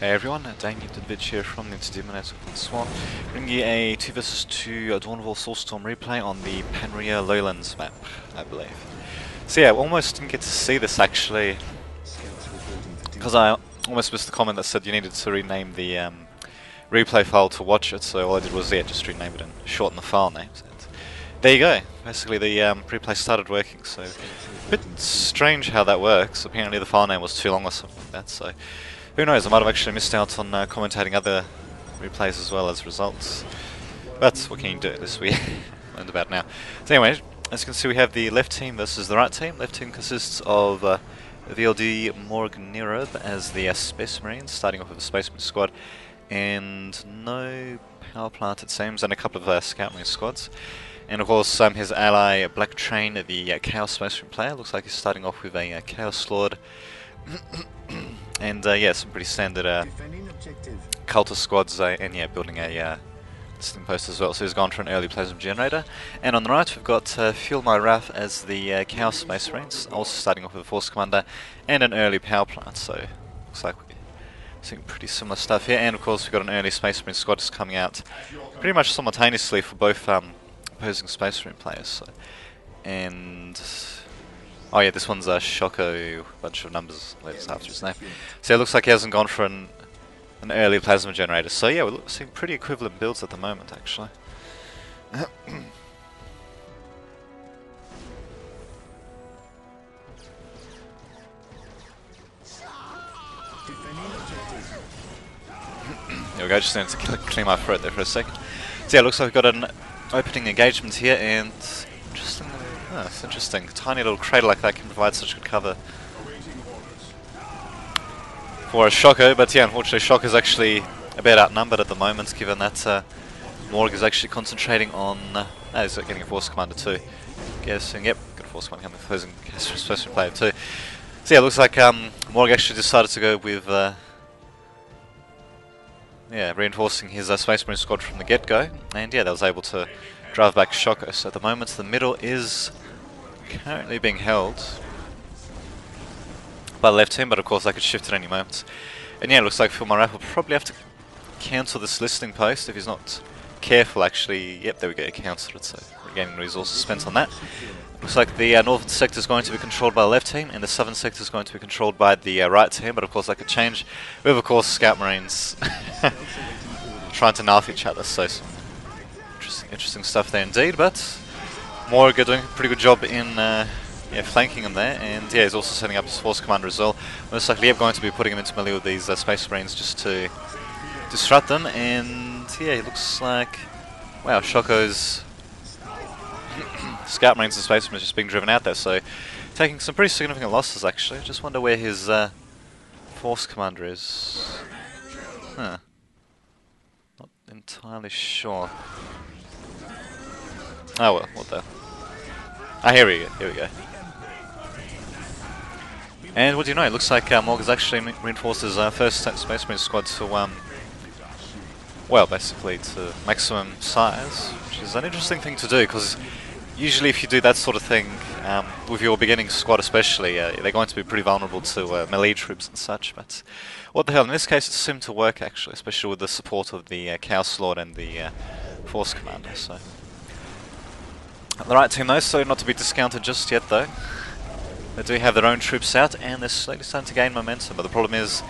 Hey everyone, Daniel Vidvich here from the Interdemonator Swan, bringing you a 2 vs 2 War Soulstorm replay on the Panrea Lowlands map, I believe. So yeah, I almost didn't get to see this actually, because I almost missed the comment that said you needed to rename the replay file to watch it, so all I did was just rename it and shorten the file names. And there you go, basically the replay started working, so a bit strange how that works. Apparently the file name was too long or something like that, so who knows, I might have actually missed out on commentating other replays as well as results. But what can you do? This we learned about now. So anyway, as you can see we have the left team versus the right team. Left team consists of VLD Morganero as the Space Marines, starting off with a Space Marine squad, and no power plant it seems, and a couple of Scout Marine squads. And of course his ally Black Train, the Chaos Space Marine player, looks like he's starting off with a Chaos Lord. And yeah, some pretty standard cultist squads, and yeah, building a listing post as well. So he's gone for an early plasma generator. And on the right we've got Fuel My Wrath as the Chaos Space Marines, also starting off with a Force Commander and an early power plant. So looks like we're seeing pretty similar stuff here. And of course we've got an early Space Marine squad just coming out pretty much simultaneously for both opposing Space Marine players. So, and oh yeah, this one's a Shoko, bunch of numbers letters after his name. So it looks like he hasn't gone for an early plasma generator. So yeah, we're seeing pretty equivalent builds at the moment actually. There we go, just need to clean my throat there for a second. So yeah, it looks like we've got an opening engagement here, and it's interesting. A tiny little crater like that can provide such good cover for a Shoko, but yeah, unfortunately Shoko is actually a bit outnumbered at the moment, given that Morg is actually concentrating on... he's getting a Force Commander too. Guessing, yep, got a Force Commander coming opposing Space Marine player too. So yeah, it looks like Morg actually decided to go with reinforcing his Space Marine squad from the get-go, and yeah, that was able to drive back Shoko. So at the moment the middle is currently being held by the left team, but of course that could shift at any moment. And yeah, it looks like Fuel My Wrath will probably have to cancel this listing post if he's not careful actually. Yep, there we go, he cancelled it, so regaining resources spent on that. Looks like the northern sector is going to be controlled by the left team, and the southern sector is going to be controlled by the right team, but of course that could change with of course Scout Marines trying to nerf each other, so some interesting stuff there indeed. But Morg doing a pretty good job in flanking him there, and yeah, he's also setting up his Force Commander as well. Most likely going to be putting him into melee with these Space Marines just to disrupt them, and yeah, it looks like, wow, Shoko's Scout Marines and Space Marines just being driven out there, so taking some pretty significant losses actually. Just wonder where his Force Commander is. Not entirely sure. Oh well, what the... Ah, here we go. And what do you know, it looks like Morg has actually reinforced his first Space Marine squad to, well, basically to maximum size, which is an interesting thing to do, because usually if you do that sort of thing, with your beginning squad especially, they're going to be pretty vulnerable to melee troops and such, but what the hell, in this case it seemed to work actually, especially with the support of the Chaos Lord and the Force Commander, so... The right team though, so not to be discounted just yet though. They do have their own troops out, and they're slowly starting to gain momentum, but the problem is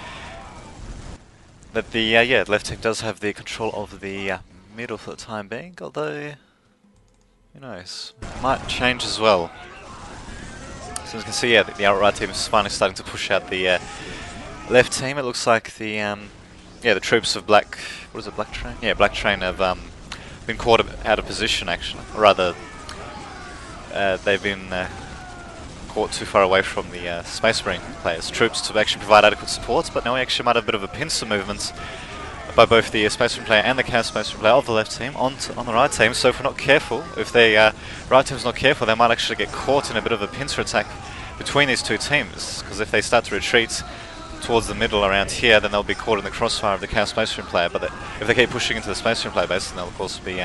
that the left team does have the control of the middle for the time being, although, who knows, it might change as well. So as you can see, yeah, the right team is finally starting to push out the left team. It looks like the the troops of Black Train? Yeah, Black Train have been caught out of position actually, or rather they've been caught too far away from the Space Marine players' troops to actually provide adequate support, but now we actually might have a bit of a pincer movement by both the Space Marine player and the Chaos Space Marine player of the left team on the right team, so if we're not careful, if the right team's not careful, they might actually get caught in a bit of a pincer attack between these two teams, because if they start to retreat towards the middle around here, then they'll be caught in the crossfire of the Chaos Space Marine player, but if they keep pushing into the Space Marine player base, then they'll of course be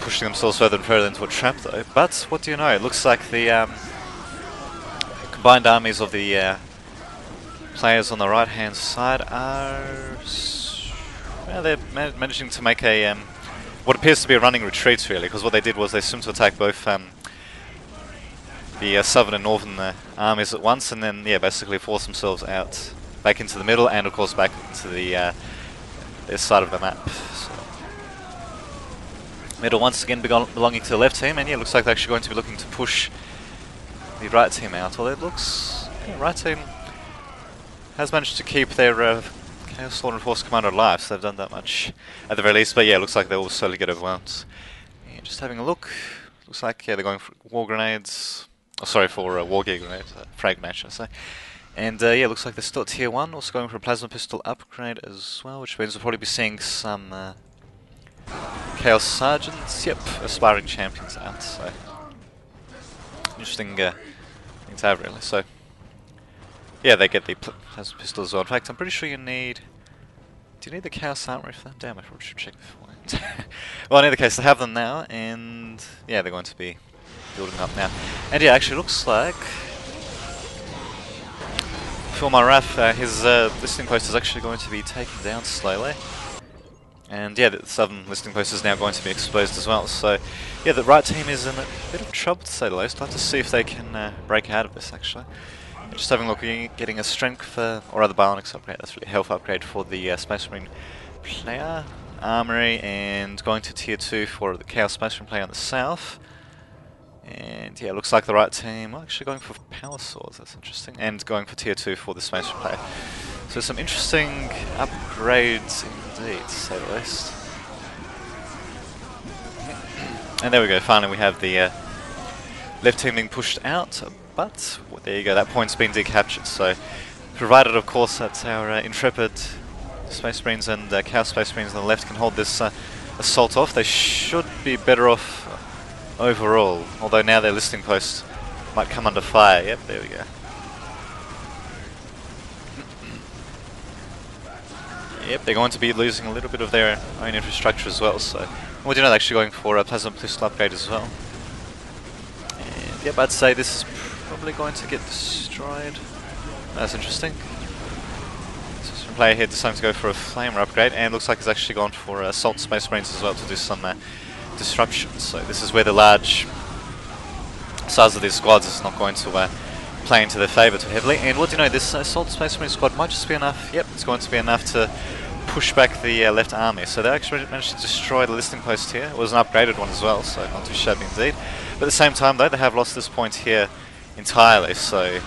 pushing themselves further and further into a trap though. But what do you know, it looks like the combined armies of the players on the right hand side are... well, they're managing to make a... what appears to be a running retreat, really, because what they did was they assumed to attack both the southern and northern armies at once, and then, yeah, basically force themselves out back into the middle, and of course back into the their side of the map. So, middle once again belonging to the left team, and yeah, looks like they're actually going to be looking to push the right team out. Although it looks, yeah, right team has managed to keep their Chaos Sword and Force Commander alive, so they've done that much at the very least. But yeah, looks like they'll slowly get overwhelmed. Yeah, just having a look, looks like, yeah, they're going for war grenades. Oh, sorry, for war gear grenade, frag grenade, should I say. And yeah, looks like they're still at tier 1, also going for a plasma pistol upgrade as well, which means we'll probably be seeing some Chaos Sergeants, yep, aspiring champions out, so interesting thing to have, really. So yeah, they get the plasma pistol as well. In fact, I'm pretty sure you need... do you need the Chaos Armory for that? Damn, I probably should check beforehand. Well, in either case, they have them now, and yeah, they're going to be building up now. And yeah, actually looks like Phil Maraf, his listening post is actually going to be taken down slowly. And yeah, the southern listening post is now going to be exposed as well. So yeah, the right team is in a bit of trouble, to say the least. I'd like to see if they can break out of this, actually. Just having a look, getting a strength, or rather bionics upgrade, that's really a health upgrade for the Space Marine player, armory, and going to tier 2 for the Chaos Space Marine player on the south. And yeah, looks like the right team actually going for power swords, that's interesting, and going for tier 2 for the Space Marine player. So some interesting upgrades indeed, to say the least. And there we go, finally we have the left team being pushed out, but well, there you go, that point's been decaptured. So provided, of course, that our intrepid Space Marines and Chaos Space Marines on the left can hold this assault off, they should be better off overall, although now their listening post might come under fire. Yep, there we go. Yep, they're going to be losing a little bit of their own infrastructure as well, so... well, you know, they're actually going for a plasma pistol upgrade as well. And yep, I'd say this is probably going to get destroyed. That's interesting. So some player here deciding to go for a flamer upgrade, and looks like he's actually gone for assault Space Marines as well to do some disruption. So this is where the large size of these squads is not going to play into their favour too heavily. And what do you know, this assault Space Marine squad might just be enough. Yep, it's going to be enough to push back the left army. So they actually managed to destroy the listening post here. It was an upgraded one as well, so not too shabby indeed. But at the same time though, they have lost this point here entirely. So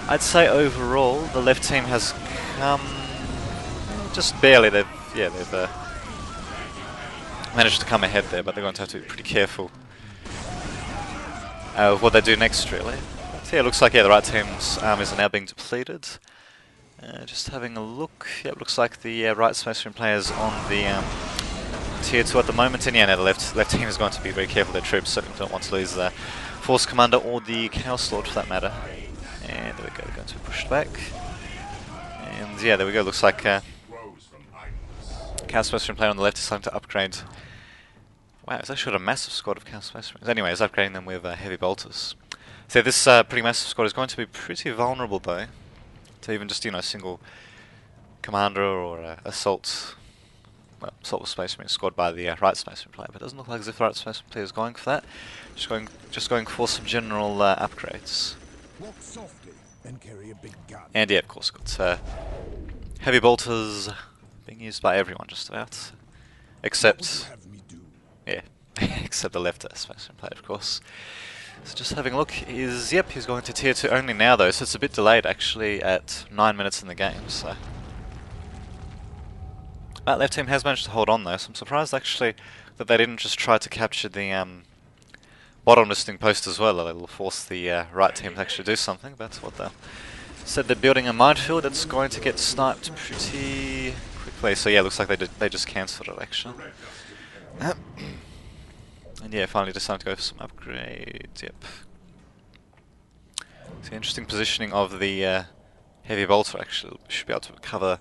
I'd say overall the left team has come just barely. They've managed to come ahead there, but they're going to have to be pretty careful of what they do next, really. But yeah, it looks like, yeah, the right team's armies are now being depleted. Just having a look, yeah, it looks like the right Space Marine players on the tier 2 at the moment, and yeah, now the left team is going to be very careful of their troops, so they don't want to lose the Force Commander or the Chaos Lord for that matter. And there we go, they're going to be pushed back. And yeah, there we go, looks like Chaos Space Marine player on the left is starting to upgrade. Wow, it's actually got a massive squad of Chaos Space Marines. Anyway, it's upgrading them with heavy bolters. So this pretty massive squad is going to be pretty vulnerable though, to even just, you know, a single commander or assault Space Marine squad by the right Space Marine player. But it doesn't look like as if the right Space Marine player is going for that. Just going for some general upgrades. Walk softly and carry a big gun. And yeah, of course, got heavy bolters being used by everyone just about, except yeah, except the left Space Marine player, of course. So just having a look, he's going to tier 2 only now though, so it's a bit delayed actually at 9 minutes in the game. So that left team has managed to hold on though, so I'm surprised actually that they didn't just try to capture the bottom listening post as well. They'll force the right team to actually do something. That's what they said. They're building a minefield that's going to get sniped pretty quickly. So yeah, looks like they just cancelled it actually. And yeah, finally decided to go for some upgrades. Yep. So interesting positioning of the heavy bolter actually. Should be able to cover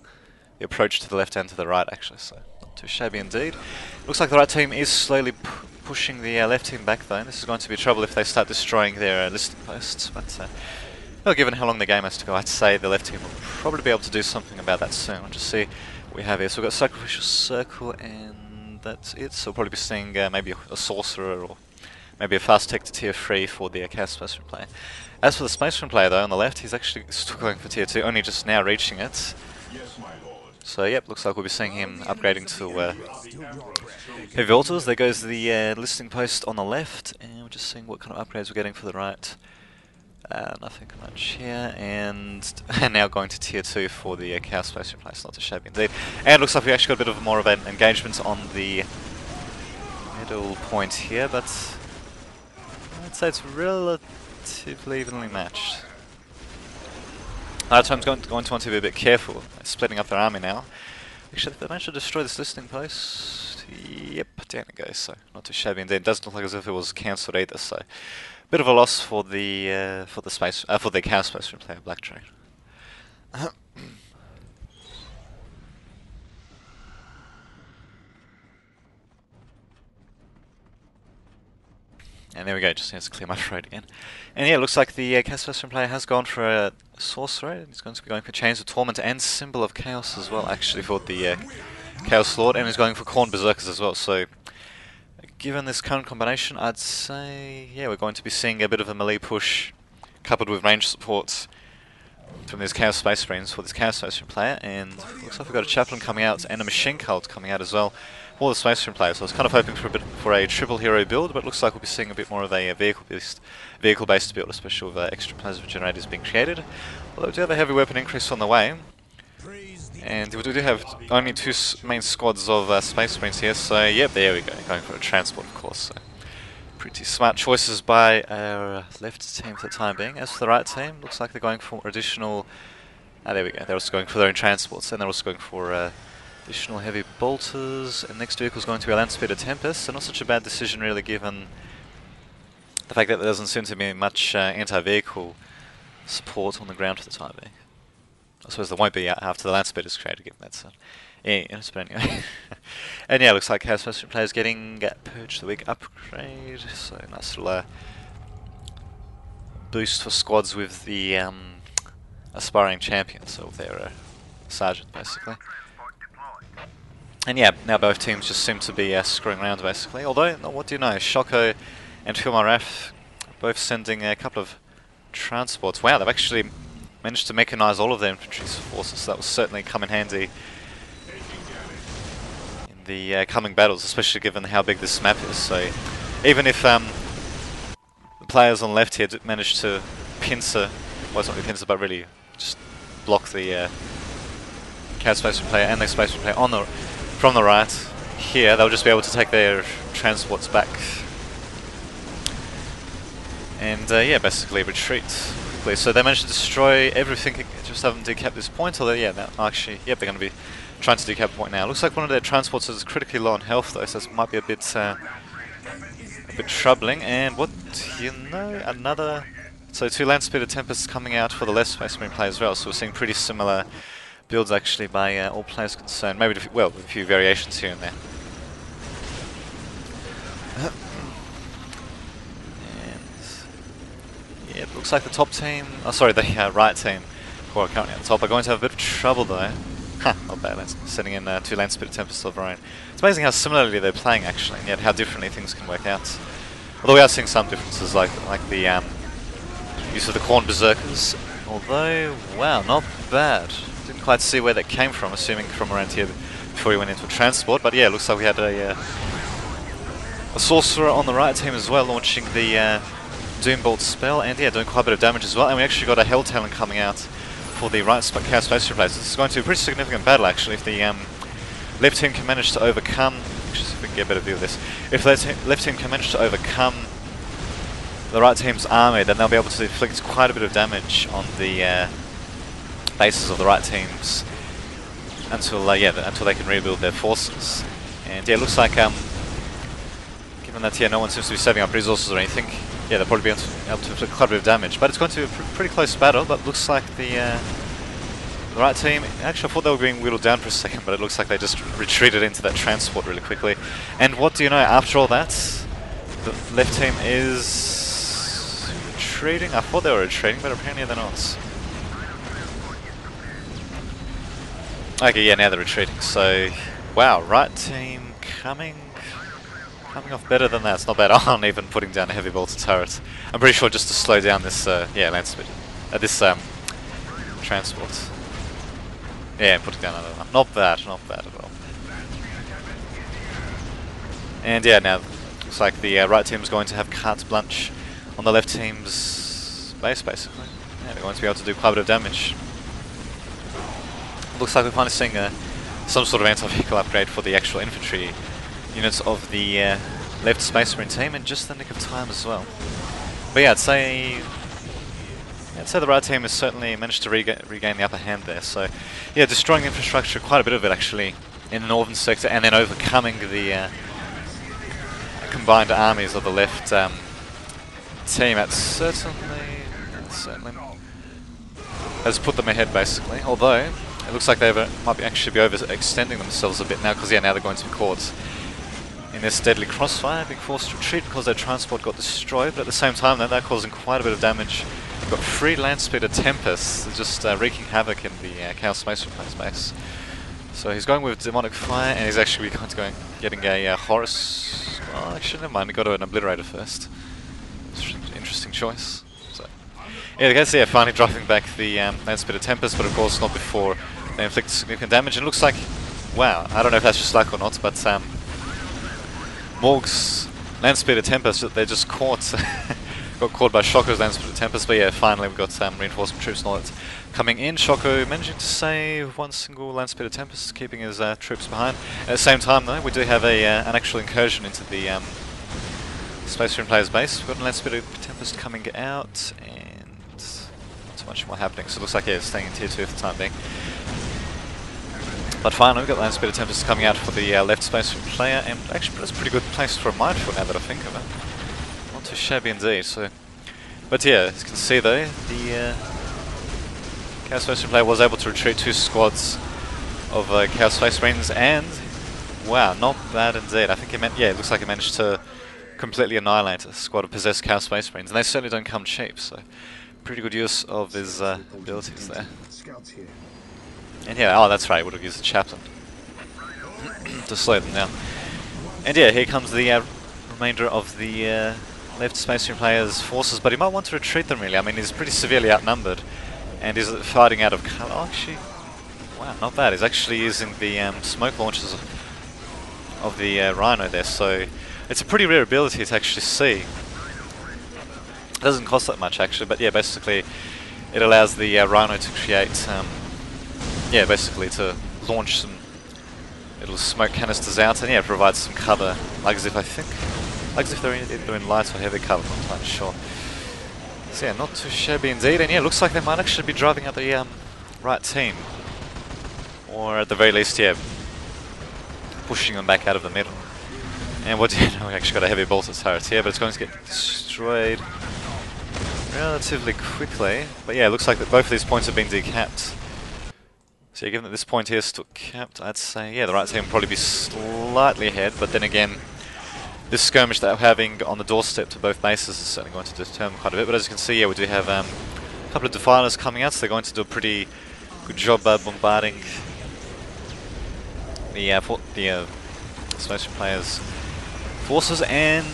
the approach to the left and to the right actually. So not too shabby indeed. Looks like the right team is slowly pushing the left team back though. This is going to be trouble if they start destroying their listing posts. But Well, given how long the game has to go, I'd say the left team will probably be able to do something about that soon. We'll just see what we have here. So we've got Sacrificial Circle, and that's it. So we'll probably be seeing maybe a Sorcerer, or maybe a fast tech to tier 3 for the Chaos Spaceman player. As for the Spaceman player though, on the left, he's actually still going for tier 2, only just now reaching it. So yep, looks like we'll be seeing him upgrading to Heavy Altars. There goes the listing post on the left, and we're just seeing what kind of upgrades we're getting for the right. Nothing much here, and now going to tier 2 for the Chaos Spaceman place, not too shabby indeed. And it looks like we actually got a bit of more of an engagement on the middle point here, but I'd say it's relatively evenly matched. Time's going to want to be a bit careful, splitting up their army now. Actually, they managed to destroy this listing post. Yep, down it goes, so not too shabby indeed. It doesn't look like as if it was cancelled either, so bit of a loss for the Chaos Spaceman player, Black Dragon. And there we go, just has to clear my throat again. And yeah, it looks like the Chaos Spaceman player has gone for a Sorcerer. He's going to be going for Chains of Torment and Symbol of Chaos as well, actually, for the Chaos Lord, and he's going for Khorne Berserkers as well. So given this current combination, I'd say, yeah, we're going to be seeing a bit of a melee push coupled with range support from these Chaos Space Marines for this Chaos Spaceman player, and looks like we've got a Chaplain coming out and a Machine Cult coming out as well for the Space Marine player. So I was kind of hoping for a triple hero build, but it looks like we'll be seeing a bit more of a vehicle-based build, especially with extra plasma generators being created. Although we do have a heavy weapon increase on the way. And we do have only 2 main squads of Space Marines here, so yep, there we go, going for a transport of course. So pretty smart choices by our left team for the time being. As for the right team, looks like they're going for additional, there we go, they're also going for their own transports, and they're also going for additional heavy bolters, and next vehicle is going to be a Land Speeder Tempest, so not such a bad decision really given the fact that there doesn't seem to be much anti-vehicle support on the ground for the time being. I suppose there won't be after the Land Speeder is created, given that. So, yeah, but anyway. And yeah, looks like Chaos Spaceman players getting Purge the Week upgrade. So nice little boost for squads with the aspiring champion, so with their sergeant basically. And yeah, now both teams just seem to be screwing around basically. Although, what do you know, Shoko and Filmaraf both sending a couple of transports. Wow, they've actually managed to mechanize all of their infantry forces, so that will certainly come in handy in the coming battles, especially given how big this map is. So even if the players on the left here manage to pincer, well it's not really pincer but really just block the Chaos Spaceman player and their Spaceman player on from the right here, they'll just be able to take their transports back and yeah, basically retreat. So they managed to destroy everything, just haven't decapped this point, although yeah, actually, yep, they're going to be trying to decap the point now. Looks like one of their transports is critically low on health though, so this might be a bit troubling. And what, you know, another, so 2 Land Speeder Tempests coming out for the less Space Marine play as well, so we're seeing pretty similar builds actually by all players concerned, maybe, well, with a few variations here and there. Yeah, it looks like the top team, oh sorry, the right team, who are currently at the top, are going to have a bit of trouble though. Ha, not bad, that's sending in 2 Land Speeder Tempests of their own. It's amazing how similarly they're playing actually, and yet how differently things can work out. Although we are seeing some differences, like the use of the Khorne Berserkers. Although, wow, not bad. Didn't quite see where that came from, assuming from around here before we went into a transport. But yeah, it looks like we had a Sorcerer on the right team as well, launching the Doombolt spell, and yeah, doing quite a bit of damage as well. And we actually got a Hell Talon coming out for the right Chaos Space Replacer. This is going to be a pretty significant battle actually if the left team can manage to overcome. Actually, see if we can get a better view of this. If the left team can manage to overcome the right team's army, then they'll be able to inflict quite a bit of damage on the bases of the right teams until until they can rebuild their forces. And yeah, it looks like given that no one seems to be saving up resources or anything, yeah, they'll probably be able to inflict quite a bit of damage. But it's going to be a pretty close battle, but looks like the right team, actually I thought they were being whittled down for a second, but it looks like they just retreated into that transport really quickly. And what do you know, after all that, the left team is retreating? I thought they were retreating, but apparently they're not. Okay, yeah, now they're retreating. So, wow, right team coming off better than that. It's not bad on even putting down a heavy bolter turret. I'm pretty sure just to slow down this, land speed, this transport. Yeah, and putting down another one. Not bad at all. And yeah, now looks like the right team's going to have carte blanche on the left team's base, basically. Yeah, they're going to be able to do quite a bit of damage. Looks like we're finally seeing some sort of anti-vehicle upgrade for the actual infantry units of the left Space Marine team in just the nick of time as well. But yeah, I'd say the right team has certainly managed to regain the upper hand there. So yeah, destroying infrastructure, quite a bit of it actually, in the northern sector, and then overcoming the combined armies of the left team. That certainly has put them ahead, basically. Although it looks like they might actually be overextending themselves a bit now, because yeah, now they're going to be caught in this deadly crossfire, being forced to retreat because their transport got destroyed. But at the same time, they're causing quite a bit of damage. We've got 3 land speeder Tempests just wreaking havoc in the Chaos Space Marine base. So he's going with Demonic Fire, and he's actually getting a Horus. Oh, actually, never mind. He got an Obliterator first. Interesting choice. So yeah, the guys here finally dropping back the land speeder Tempest, but of course not before they inflict significant damage. And it looks like, wow, I don't know if that's just luck or not, but Morg's land speeder Tempest, they just got caught by Shoko's land speeder Tempest. But yeah, finally we've got reinforcement troops and all that coming in. Shoko managing to save one single land speeder Tempest, keeping his troops behind. At the same time though, we do have an actual incursion into the Space Marine player's base. We've got a land speeder Tempest coming out, and not too much more happening. So it looks like it's staying in tier 2 for the time being. But finally, we've got land speeder Tempest coming out for the left Space Marine player, and actually that's a pretty good place for a minefield now that I think of it. Not too shabby indeed. So, but yeah, as you can see though, the Chaos Space Marine player was able to retreat 2 squads of Chaos Space Marines, and wow, not bad indeed. I think it looks like he managed to completely annihilate a squad of possessed Chaos Space Marines, and they certainly don't come cheap. So, pretty good use of his abilities there. And yeah, oh that's right, would have used the chaplain to slow them down. And yeah, here comes the remainder of the left Space Marine player's forces, but he might want to retreat them really. I mean, he's pretty severely outnumbered, and he's fighting out of cover. Oh, actually, wow, not bad. He's actually using the smoke launchers of the Rhino there, so it's a pretty rare ability to actually see. It doesn't cost that much actually, but yeah, basically it allows the Rhino to create basically to launch some little smoke canisters out, and yeah, provide some cover, like as if they're in light or heavy cover, I'm not quite sure. So yeah, not too shabby indeed, and yeah, looks like they might actually be driving out the right team, or at the very least, yeah, pushing them back out of the middle. And what do you know, we actually got a heavy bolter turret here, but it's going to get destroyed relatively quickly. But yeah, it looks like that both of these points have been decapped. So yeah, given that this point here is still capped, I'd say, yeah, the right team will probably be slightly ahead, but then again, this skirmish that we're having on the doorstep to both bases is certainly going to determine quite a bit. But as you can see, yeah, we do have a couple of defilers coming out, so they're going to do a pretty good job bombarding the Space Marine player's forces, and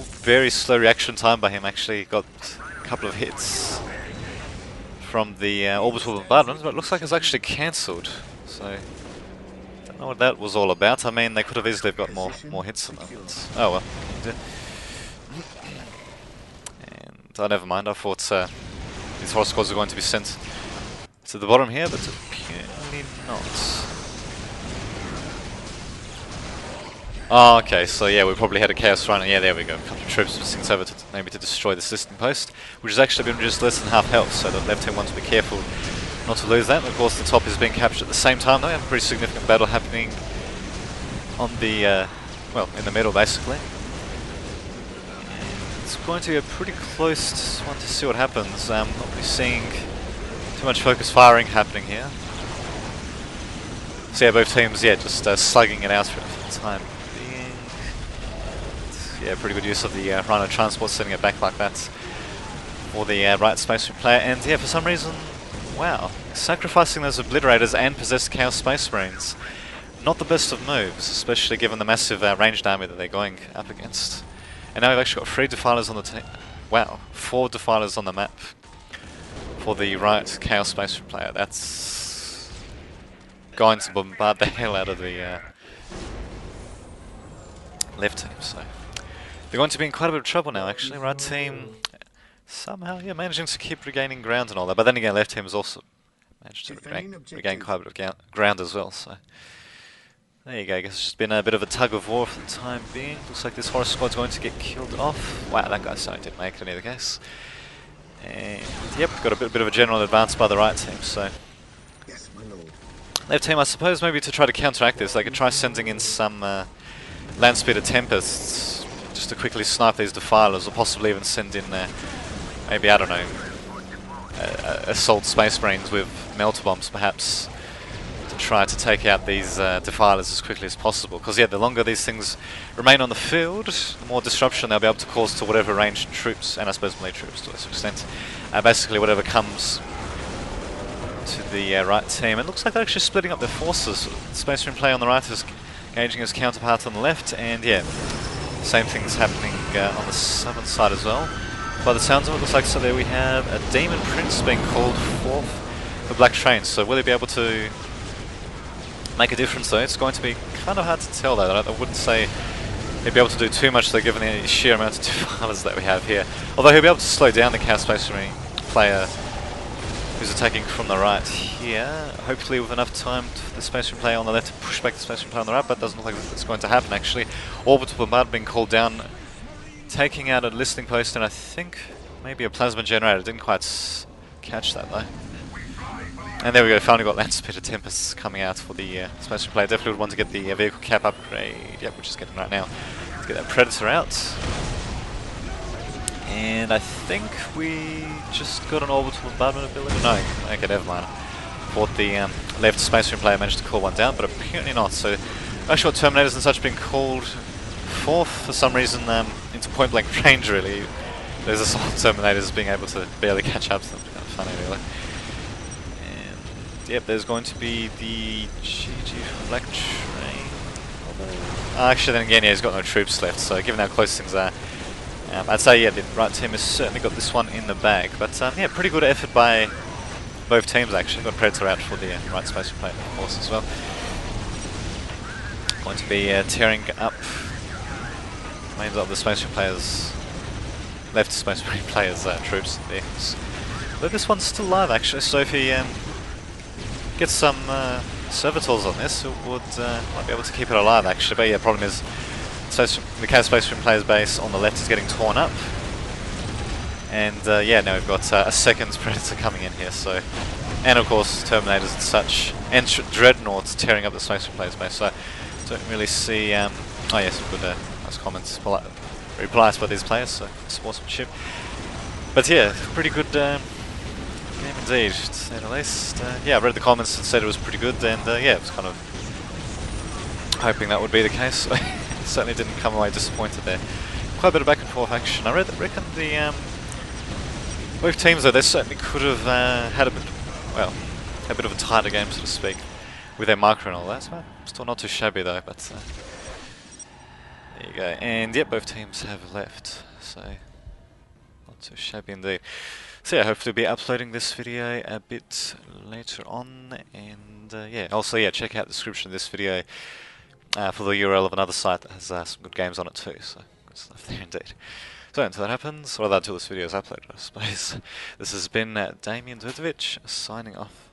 very slow reaction time by him. Actually got a couple of hits from the orbital bombardment, but it looks like it's actually cancelled. So don't know what that was all about. I mean, they could have easily got more hits on them. Oh well. And never mind. I thought these horse squads are going to be sent to the bottom here, but apparently not. Oh, okay, so yeah, we probably had a Chaos Rhino. Yeah, there we go. A couple of troops sent over to maybe to destroy the system post, which has actually been just less than half health, so the left team wants to be careful not to lose that. Of course, the top is being captured at the same time, though. We have a pretty significant battle happening on the, well, in the middle, basically. It's going to be a pretty close one to see what happens. Not really seeing too much focus firing happening here. So yeah, both teams, yeah, just slugging it out for the time. Yeah, pretty good use of the Rhino transport, sending it back like that. for the right space marine player, and yeah, for some reason, wow, sacrificing those obliterators and possessed Chaos Space Marines, not the best of moves, especially given the massive ranged army that they're going up against. And now we've actually got 3 defilers on the team. Wow, 4 defilers on the map for the right Chaos Space Marine player. That's going to bombard the hell out of the left team. So they're going to be in quite a bit of trouble now, actually. Right team somehow, yeah, managing to keep regaining ground and all that. But then again, left team has also managed to regain quite a bit of ground as well. So there you go. I guess it's just been a bit of a tug of war for the time being. Looks like this horror squad's going to get killed off. Wow, that guy certainly didn't make it in either case. And yep, got a bit of a general advance by the right team. So Yes, my lord. left team, I suppose, maybe to try to counteract this, they could try sending in some Landspeeder Tempests just to quickly snipe these defilers, or possibly even send in maybe, I don't know, assault space marines with melter bombs perhaps, to try to take out these defilers as quickly as possible. Because yeah, the longer these things remain on the field, the more disruption they'll be able to cause to whatever ranged troops, and I suppose melee troops to a certain extent, basically whatever comes to the right team. It looks like they're actually splitting up their forces. Space Marine player on the right is engaging his counterpart on the left, and yeah, same thing's happening on the southern side as well. By the sounds of it, looks like so there we have a Demon Prince being called forth for Black Train. So will he be able to make a difference though? It's going to be kind of hard to tell though. I wouldn't say he'd be able to do too much though, given the sheer amount of defilers that we have here. Although he'll be able to slow down the Chaos Space Marine player who's attacking from the right here. Hopefully with enough time for the Space Marine player on the left to push back the Space Marine player on the right, but it doesn't look like it's going to happen actually. Orbital Bombard being called down, taking out a listening post, and I think maybe a plasma generator. Didn't quite catch that though. And there we go, finally got Landspeeder Tempests coming out for the Space Marine player. Definitely would want to get the vehicle cap upgrade, yep, which is getting right now, to get that Predator out. And I think we just got an orbital bombardment ability. No, okay, never mind. Thought the left Space Marine player managed to call one down, but apparently not. So, actual Terminators and such being called forth for some reason into point blank range, really. There's assault Terminators being able to barely catch up to them. Kind of funny, really. And yep, there's going to be the GG for Black Train. Actually, then again, yeah, he's got no troops left, so given how close things are, I'd say, yeah, the right team has certainly got this one in the bag. But yeah, pretty good effort by both teams actually. Got Predator out for the right Space Marine player, of course, as well. Going to be tearing up remains of the Space Marine players, left Space Marine players' troops there. But this one's still alive actually, so if he gets some servitors on this, it would might be able to keep it alive actually. But yeah, the problem is the Chaos Space Marine player's base on the left is getting torn up, and yeah, now we've got a second Predator coming in here. So, and of course Terminators and such, and Dreadnoughts tearing up the Space Marine player's base. So, I don't really see. Oh yes, we've got nice comments, very polite by these players. So, sportsmanship. But yeah, pretty good game indeed, to say the least. Yeah, I read the comments and said it was pretty good, and yeah, I was kind of hoping that would be the case. Certainly didn't come away disappointed there. Quite a bit of back and forth action. I reckon the both teams though, they certainly could have had a bit, well, a bit of a tighter game, so to speak, with their micro and all that. So, still not too shabby though, but there you go. And yep, both teams have left, so not too shabby indeed. So yeah, hopefully we'll be uploading this video a bit later on, and yeah, also yeah, check out the description of this video for the URL of another site that has some good games on it too, so good stuff there indeed. So until that happens, or until this video is uploaded, I suppose, this has been Damien Dvidovic signing off.